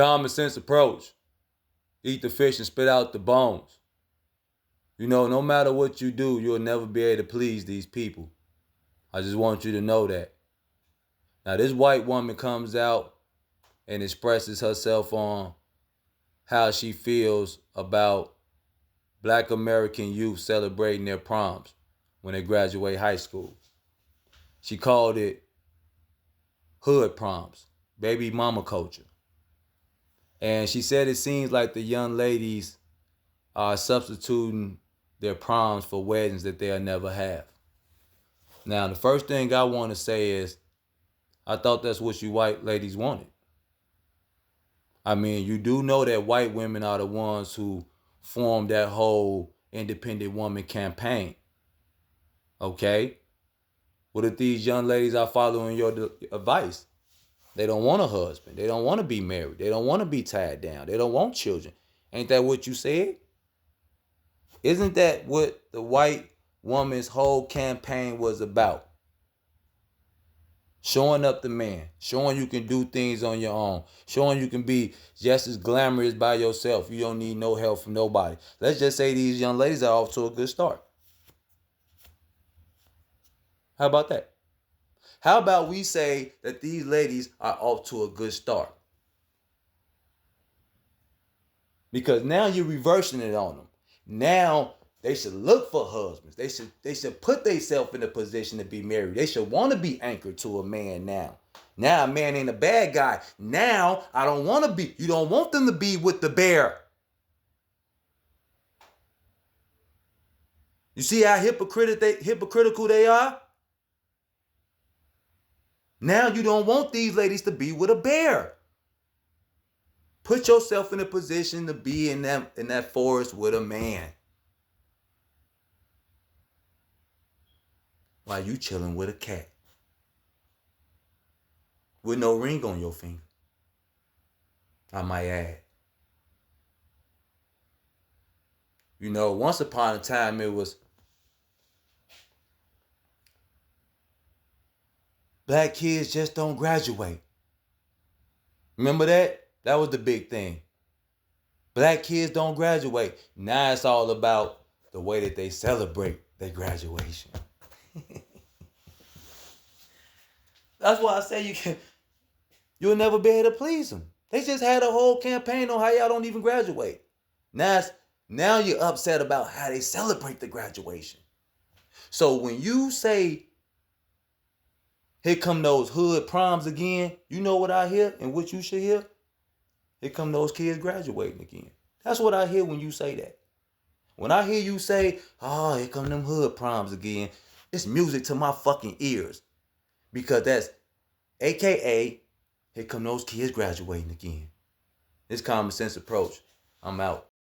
Common sense approach. Eat the fish and spit out the bones. No matter what you do, you'll never be able to please these people. I just want you to know that. Now, this white woman comes out and expresses herself on how she feels about Black American youth celebrating their proms when they graduate high school. She called it hood proms, baby mama culture. And she said it seems like the young ladies are substituting their proms for weddings that they'll never have. Now, the first thing I want to say is, I thought that's what you white ladies wanted. I mean, you do know that white women are the ones who formed that whole independent woman campaign. Okay? What if these young ladies are following your advice? They don't want a husband. They don't want to be married. They don't want to be tied down. They don't want children. Ain't that what you said? Isn't that what the white woman's whole campaign was about? Showing up the man, showing you can do things on your own, showing you can be just as glamorous by yourself. You don't need no help from nobody. Let's just say these young ladies are off to a good start. How about that? How about we say that these ladies are off to a good start? Because now you're reversing it on them. Now they should look for husbands. They should put themselves in a position to be married. They should want to be anchored to a man now. Now a man ain't a bad guy. Now I don't want to be. You don't want them to be with the bear. You see how hypocritical they are? Now you don't want these ladies to be with a bear. Put yourself in a position to be in that forest with a man. While you chilling with a cat. With no ring on your finger. I might add. Once upon a time it was black kids just don't graduate. Remember that? That was the big thing. Black kids don't graduate. Now it's all about the way that they celebrate their graduation. That's why I say you'll never be able to please them. They just had a whole campaign on how y'all don't even graduate. Now you're upset about how they celebrate the graduation. So when you say, here come those hood proms again, you know what I hear and what you should hear? Here come those kids graduating again. That's what I hear when you say that. When I hear you say, oh, here come them hood proms again, it's music to my fucking ears. Because that's AKA, here come those kids graduating again. This common sense approach. I'm out.